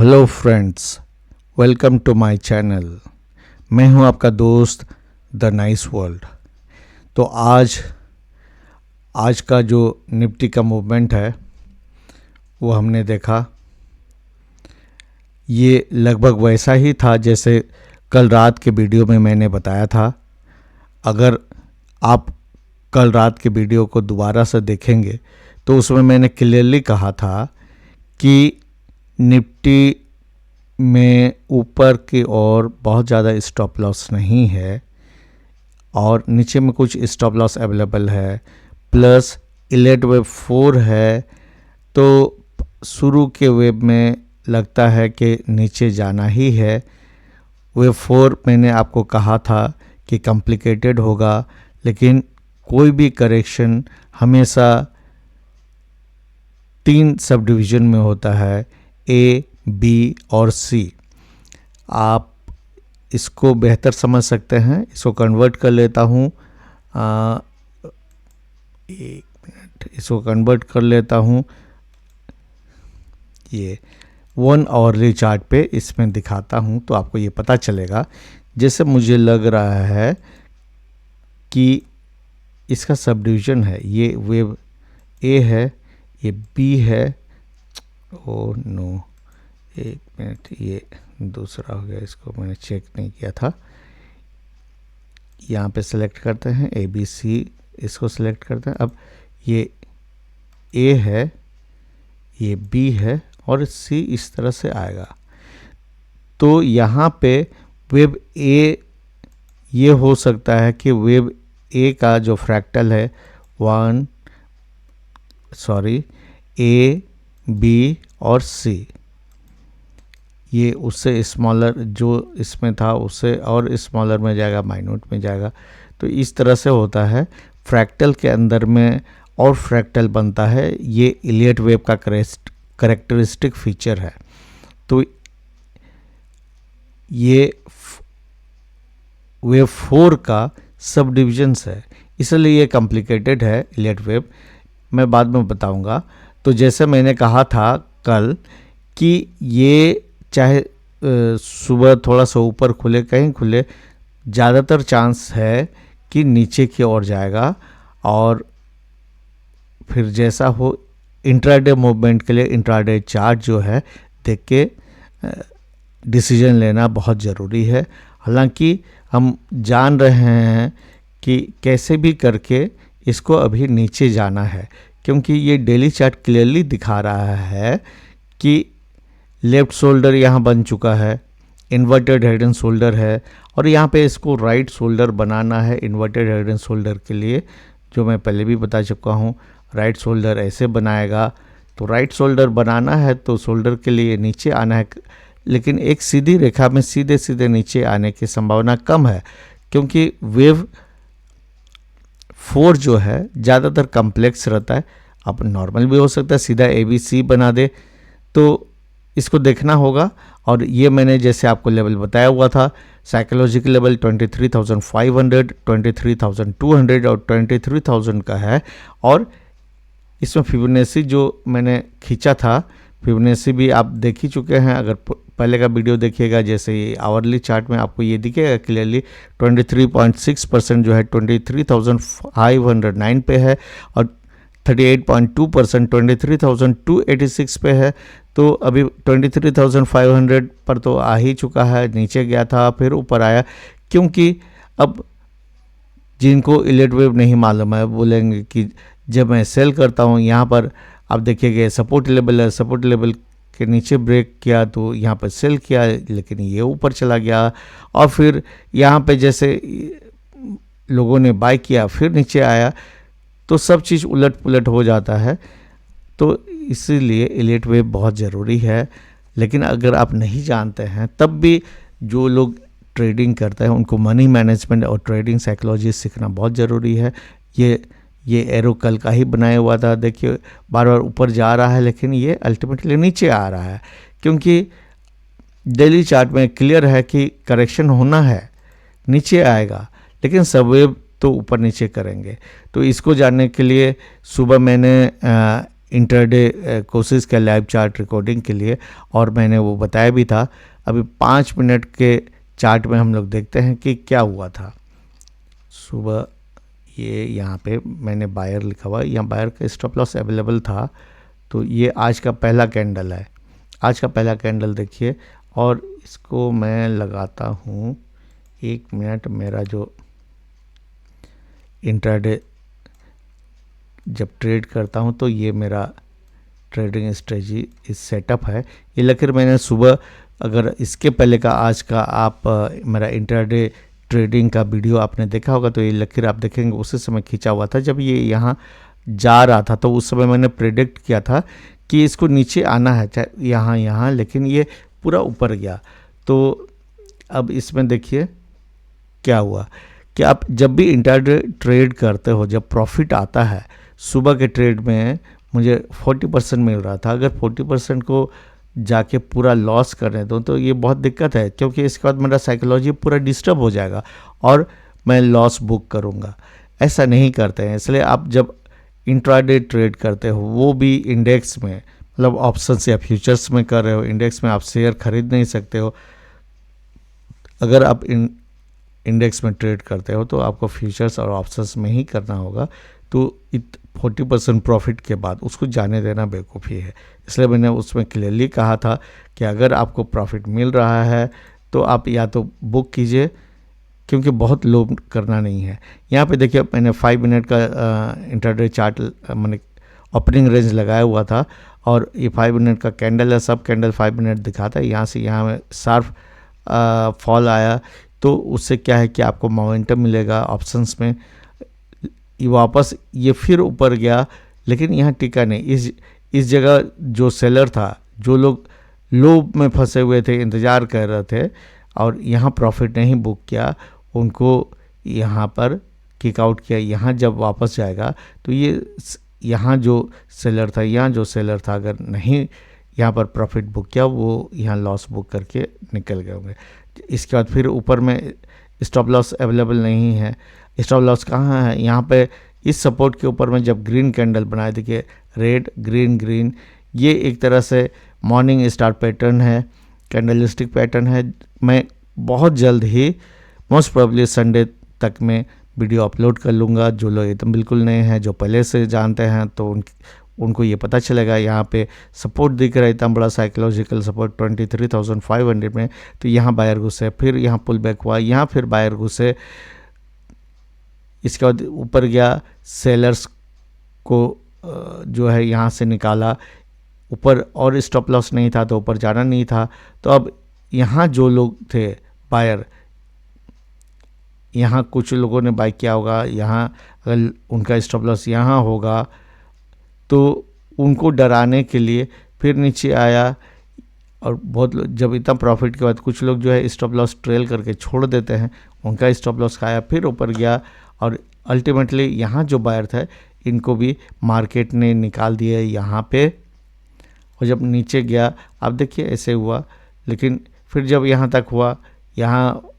Hello friends, welcome to my channel. मैं हूं आपका दोस्त द नाइस वर्ल्ड। तो आज का जो निफ्टी का मूवमेंट है वो हमने देखा। ये लगभग वैसा ही था जैसे कल रात के वीडियो में मैंने बताया था। अगर आप कल रात के वीडियो को दोबारा से देखेंगे तो उसमें मैंने क्लियरली कहा था कि निफ्टी में ऊपर की ओर बहुत ज़्यादा स्टॉप लॉस नहीं है और नीचे में कुछ स्टॉप लॉस अवेलेबल है, प्लस इलेट वेव 4 है। तो शुरू के वेब में लगता है कि नीचे जाना ही है। वेव 4 मैंने आपको कहा था कि कॉम्प्लिकेटेड होगा, लेकिन कोई भी करेक्शन हमेशा 3 सब डिवीज़न में होता है, ए, बी और सी। आप इसको बेहतर समझ सकते हैं, इसको कन्वर्ट कर लेता हूँ। एक मिनट, इसको कन्वर्ट कर लेता हूँ। ये 1 आवरली चार्ट पे इसमें दिखाता हूँ तो आपको ये पता चलेगा। जैसे मुझे लग रहा है कि इसका सब डिवीज़न है, ये वेव ए है, ये बी है। ओ नो, एक मिनट, ये दूसरा हो गया, इसको मैंने चेक नहीं किया था। यहाँ पे सेलेक्ट करते हैं ए बी सी, इसको सेलेक्ट करते हैं। अब ये ए है, ये बी है और सी इस तरह से आएगा। तो यहाँ पे वेव ए, ये हो सकता है कि वेव ए का जो फ्रैक्टल है ए, बी और सी, ये उससे स्मॉलर जो इसमें था उससे और स्मॉलर में जाएगा, माइन्यूट में जाएगा। तो इस तरह से होता है। फ्रैक्टल के अंदर में और फ्रैक्टल बनता है, ये इलियट वेव का करेक्टरिस्टिक फीचर है। तो ये वेव 4 का सब डिविजन्स है, इसलिए ये कॉम्प्लिकेटेड है इलियट वेव। मैं बाद में बताऊंगा। तो जैसे मैंने कहा था कल कि ये चाहे सुबह थोड़ा सा ऊपर खुले कहीं खुले, ज़्यादातर चांस है कि नीचे की ओर जाएगा। और फिर जैसा हो, इंट्राडे मूवमेंट के लिए इंट्राडे चार्ट जो है देख के डिसीजन लेना बहुत ज़रूरी है। हालांकि हम जान रहे हैं कि कैसे भी करके इसको अभी नीचे जाना है, क्योंकि ये डेली चार्ट क्लियरली दिखा रहा है कि लेफ्ट शोल्डर यहाँ बन चुका है, इन्वर्टेड हेड एंड शोल्डर है, और यहाँ पे इसको राइट शोल्डर बनाना है इन्वर्टेड हेड एंड शोल्डर के लिए, जो मैं पहले भी बता चुका हूँ। राइट शोल्डर ऐसे बनाएगा, तो राइट शोल्डर बनाना है तो शोल्डर के लिए नीचे आना है, लेकिन एक सीधी रेखा में सीधे सीधे नीचे आने की संभावना कम है, क्योंकि वेव 4 जो है ज़्यादातर कॉम्प्लेक्स रहता है। अब नॉर्मल भी हो सकता है, सीधा ए बी सी बना दे, तो इसको देखना होगा। और ये मैंने जैसे आपको लेवल बताया हुआ था, साइकोलॉजिकल लेवल 23,500, 23,200 और 23,000 का है। और इसमें फिबोनाची जो मैंने खींचा था, फिबोनाची भी आप देख ही चुके हैं। अगर पहले का वीडियो देखिएगा, जैसे ये आवरली चार्ट में आपको ये दिखेगा क्लियरली, 23.6% जो है 23,509 पे है, और 38.2% 23,286 पे है। तो अभी 23,500 पर तो आ ही चुका है, नीचे गया था फिर ऊपर आया। क्योंकि अब जिनको इलियट वेव नहीं मालूम है बोलेंगे कि जब मैं सेल करता हूँ, यहाँ पर आप देखिएगा सपोर्ट लेवल है, सपोर्ट लेवल के नीचे ब्रेक किया तो यहाँ पर सेल किया, लेकिन ये ऊपर चला गया, और फिर यहाँ पे जैसे लोगों ने बाय किया फिर नीचे आया, तो सब चीज़ उलट पुलट हो जाता है। तो इसीलिए इलियट वेव बहुत ज़रूरी है। लेकिन अगर आप नहीं जानते हैं, तब भी जो लोग ट्रेडिंग करते हैं उनको मनी मैनेजमेंट और ट्रेडिंग साइकोलॉजी सीखना बहुत ज़रूरी है। ये एरो कल का ही बनाया हुआ था, देखिए बार बार ऊपर जा रहा है, लेकिन ये अल्टीमेटली नीचे आ रहा है, क्योंकि डेली चार्ट में क्लियर है कि करेक्शन होना है, नीचे आएगा, लेकिन सब वेव तो ऊपर नीचे करेंगे। तो इसको जानने के लिए सुबह मैंने इंटरडे कोर्सेज का लाइव चार्ट रिकॉर्डिंग के लिए, और मैंने वो बताया भी था। अभी 5 मिनट के चार्ट में हम लोग देखते हैं कि क्या हुआ था सुबह। ये यहाँ पे मैंने बायर लिखा हुआ, यहाँ बायर का स्टॉप लॉस अवेलेबल था। तो ये आज का पहला कैंडल है, आज का पहला कैंडल देखिए, और इसको मैं लगाता हूँ 1 मिनट। मेरा जो इंट्राडे जब ट्रेड करता हूँ तो ये मेरा ट्रेडिंग स्ट्रेटजी इस सेटअप है। ये लकीर मैंने सुबह, अगर इसके पहले का आज का आप मेरा इंट्राडे ट्रेडिंग का वीडियो आपने देखा होगा तो ये लकीर आप देखेंगे उसी समय खींचा हुआ था जब ये यहाँ जा रहा था। तो उस समय मैंने प्रेडिक्ट किया था कि इसको नीचे आना है, चाहे यहाँ, लेकिन ये पूरा ऊपर गया। तो अब इसमें देखिए क्या हुआ कि आप जब भी इंट्राडे ट्रेड करते हो, जब प्रॉफिट आता है, सुबह के ट्रेड में मुझे 40% मिल रहा था। अगर 40% को जाके पूरा लॉस करने दो तो ये बहुत दिक्कत है, क्योंकि इसके बाद मेरा साइकोलॉजी पूरा डिस्टर्ब हो जाएगा और मैं लॉस बुक करूँगा। ऐसा नहीं करते हैं। इसलिए आप जब इंट्राडे ट्रेड करते हो, वो भी इंडेक्स में, मतलब ऑप्शंस या फ्यूचर्स में कर रहे हो, इंडेक्स में आप शेयर खरीद नहीं सकते हो। अगर आप इंडेक्स में ट्रेड करते हो तो आपको फ्यूचर्स और ऑप्शंस में ही करना होगा। तो 40% प्रॉफिट के बाद उसको जाने देना बेवकूफ़ी है। इसलिए मैंने उसमें क्लियरली कहा था कि अगर आपको प्रॉफिट मिल रहा है तो आप या तो बुक कीजिए, क्योंकि बहुत लो करना नहीं है। यहाँ पे देखिए मैंने 5 मिनट का इंट्राडे चार्ट मैंने ओपनिंग रेंज लगाया हुआ था, और ये 5 मिनट का कैंडल है। सब कैंडल 5 मिनट दिखाता है। यहाँ से यहाँ में शार्प फॉल आया तो उससे क्या है कि आपको मोमेंटम मिलेगा ऑप्शंस में। ये वापस ये फिर ऊपर गया, लेकिन यहाँ टिका नहीं। इस जगह जो सेलर था, जो लोग लो में फंसे हुए थे, इंतज़ार कर रहे थे और यहाँ प्रॉफिट नहीं बुक किया, उनको यहाँ पर किक आउट किया। यहाँ जब वापस जाएगा तो ये यहाँ जो सेलर था, अगर नहीं यहाँ पर प्रॉफिट बुक किया, वो यहाँ लॉस बुक करके निकल गए होंगे। इसके बाद फिर ऊपर में स्टॉप लॉस अवेलेबल नहीं है। स्टॉप लॉस कहाँ है? यहाँ पे इस सपोर्ट के ऊपर में जब ग्रीन कैंडल बनाए, देखिए रेड ग्रीन, ये एक तरह से मॉर्निंग स्टार पैटर्न है, कैंडलिस्टिक पैटर्न है। मैं बहुत जल्द ही मोस्ट प्रोबेबली संडे तक में वीडियो अपलोड कर लूँगा। जो लोग एकदम बिल्कुल नए हैं, जो पहले से जानते हैं, तो उनको ये पता चलेगा। यहाँ पे सपोर्ट दिख रहा है इतना बड़ा साइकोलॉजिकल सपोर्ट 23,500 में, तो यहाँ बायर घुसे, फिर यहाँ पुल बैक हुआ, यहाँ फिर बायर घुसे। इसके बाद ऊपर गया, सेलर्स को जो है यहाँ से निकाला ऊपर, और स्टॉप लॉस नहीं था तो ऊपर जाना नहीं था। तो अब यहाँ जो लोग थे बायर, यहाँ कुछ लोगों ने बाई किया होगा, यहाँ अगर उनका स्टॉप लॉस यहाँ होगा तो उनको डराने के लिए फिर नीचे आया। और बहुत लोग जब इतना प्रॉफिट के बाद कुछ लोग जो है स्टॉप लॉस ट्रेल करके छोड़ देते हैं, उनका स्टॉप लॉस खाया, फिर ऊपर गया, और अल्टीमेटली यहाँ जो बायर था इनको भी मार्केट ने निकाल दिया यहाँ पे। और जब नीचे गया, आप देखिए ऐसे हुआ, लेकिन फिर जब यहाँ तक हुआ, यहाँ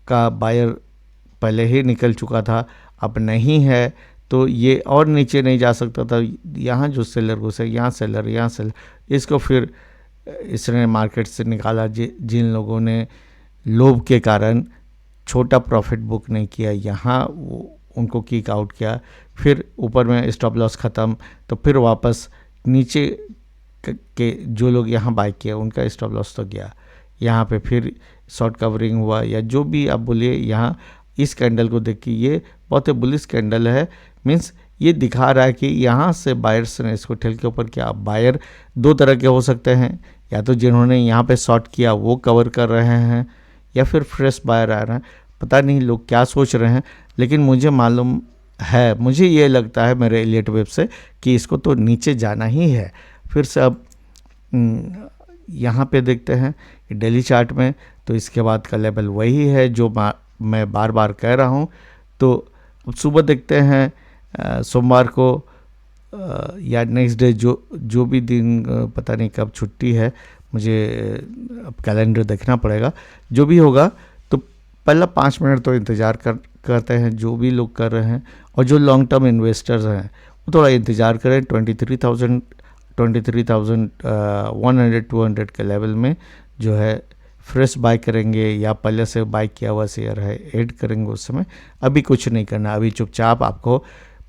का बायर पहले ही निकल चुका था, अब नहीं है, तो ये और नीचे नहीं जा सकता था। यहाँ जो सेलर घुसे, यहाँ सेलर, इसको फिर इसने मार्केट से निकाला। जिन लोगों ने लोभ के कारण छोटा प्रॉफिट बुक नहीं किया, यहाँ उनको किक आउट किया। फिर ऊपर में स्टॉप लॉस ख़त्म, तो फिर वापस नीचे के जो लोग यहाँ बाई किया उनका स्टॉप लॉस तो गया। यहाँ पे फिर शॉर्ट कवरिंग हुआ, या जो भी आप बोलिए। यहाँ इस कैंडल को देखिए, ये बहुत ही बुलिश कैंडल है। मीन्स ये दिखा रहा है कि यहाँ से बायर्स ने इसको ठेल के ऊपर किया। बायर दो तरह के हो सकते हैं, या तो जिन्होंने यहाँ पे शॉर्ट किया वो कवर कर रहे हैं, या फिर फ्रेश बायर आ रहे हैं। पता नहीं लोग क्या सोच रहे हैं, लेकिन मुझे मालूम है, मुझे ये लगता है मेरे एलियट वेब से कि इसको तो नीचे जाना ही है। फिर से अब यहाँ पे देखते हैं डेली चार्ट में, तो इसके बाद का लेवल वही है जो मैं बार बार कह रहा हूँ। तो अब सुबह देखते हैं सोमवार को या नेक्स्ट डे, जो भी दिन, पता नहीं कब छुट्टी है, मुझे अब कैलेंडर देखना पड़ेगा। जो भी होगा तो पहला 5 मिनट तो इंतज़ार करते हैं, जो भी लोग कर रहे हैं। और जो लॉन्ग टर्म इन्वेस्टर्स हैं थोड़ा इंतज़ार करें 23,100 200 के लेवल में जो है फ्रेश बाय करेंगे या पहले से बाय किया हुआ शेयर है ऐड करेंगे। उस समय अभी कुछ नहीं करना, अभी चुपचाप आपको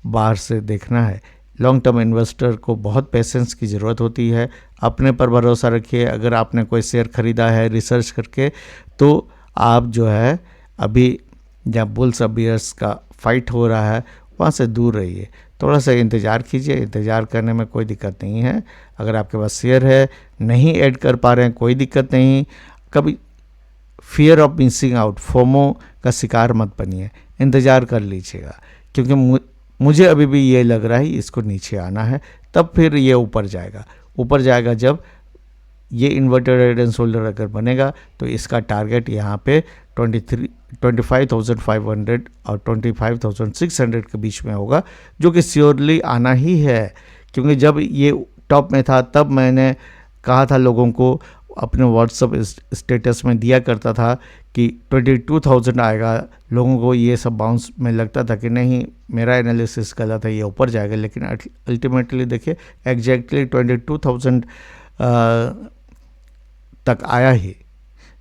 बाहर से देखना है। लॉन्ग टर्म इन्वेस्टर को बहुत पेशेंस की ज़रूरत होती है। अपने पर भरोसा रखिए। अगर आपने कोई शेयर ख़रीदा है रिसर्च करके, तो आप जो है अभी जहाँ बुल्स और बियर्स का फाइट हो रहा है वहाँ से दूर रहिए। थोड़ा सा इंतज़ार कीजिए, इंतज़ार करने में कोई दिक्कत नहीं है। अगर आपके पास शेयर है नहीं ऐड कर पा रहे हैं, कोई दिक्कत नहीं। कभी fear of missing out, FOMO का शिकार मत बनिए, इंतज़ार कर लीजिएगा। क्योंकि मुझे अभी भी ये लग रहा है इसको नीचे आना है, तब फिर ये ऊपर जाएगा। ऊपर जाएगा जब ये इन्वर्टेड हेड एंड शोल्डर अगर बनेगा तो इसका टारगेट यहाँ पे 25,500 और 25,600 के बीच में होगा, जो कि श्योरली आना ही है। क्योंकि जब ये टॉप में था तब मैंने कहा था लोगों को, अपने व्हाट्सएप स्टेटस में दिया करता था कि 22,000 आएगा। लोगों को ये सब बाउंस में लगता था कि नहीं मेरा एनालिसिस गलत है, ये ऊपर जाएगा। लेकिन अल्टीमेटली देखिए एग्जैक्टली 22,000 तक आया ही।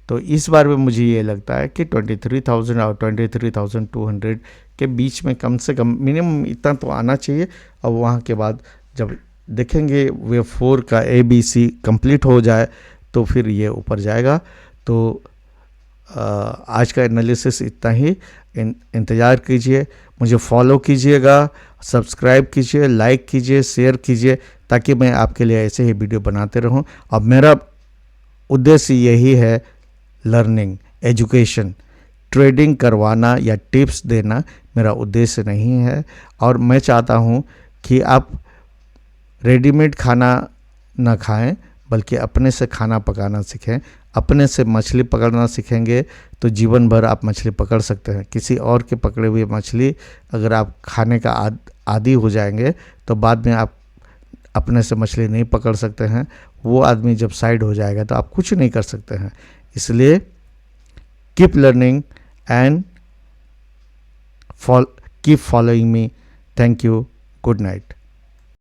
तो इस बार में मुझे ये लगता है कि 23,000 और 23,200 के बीच में कम से कम मिनिमम इतना तो आना चाहिए। और वहाँ के बाद जब देखेंगे वेव 4 का ABC कंप्लीट हो जाए तो फिर ये ऊपर जाएगा। तो आज का एनालिसिस इतना ही। इंतज़ार कीजिए, मुझे फॉलो कीजिएगा, सब्सक्राइब कीजिए, लाइक कीजिए, शेयर कीजिए, ताकि मैं आपके लिए ऐसे ही वीडियो बनाते रहूं। अब मेरा उद्देश्य यही है, लर्निंग, एजुकेशन, ट्रेडिंग करवाना या टिप्स देना मेरा उद्देश्य नहीं है। और मैं चाहता हूं कि आप रेडीमेड खाना ना खाएं, बल्कि अपने से खाना पकाना सीखें। अपने से मछली पकड़ना सीखेंगे तो जीवन भर आप मछली पकड़ सकते हैं। किसी और के पकड़े हुए मछली अगर आप खाने का आदी हो जाएंगे तो बाद में आप अपने से मछली नहीं पकड़ सकते हैं। वो आदमी जब साइड हो जाएगा तो आप कुछ नहीं कर सकते हैं। इसलिए keep learning and keep following me. Thank you. Good night.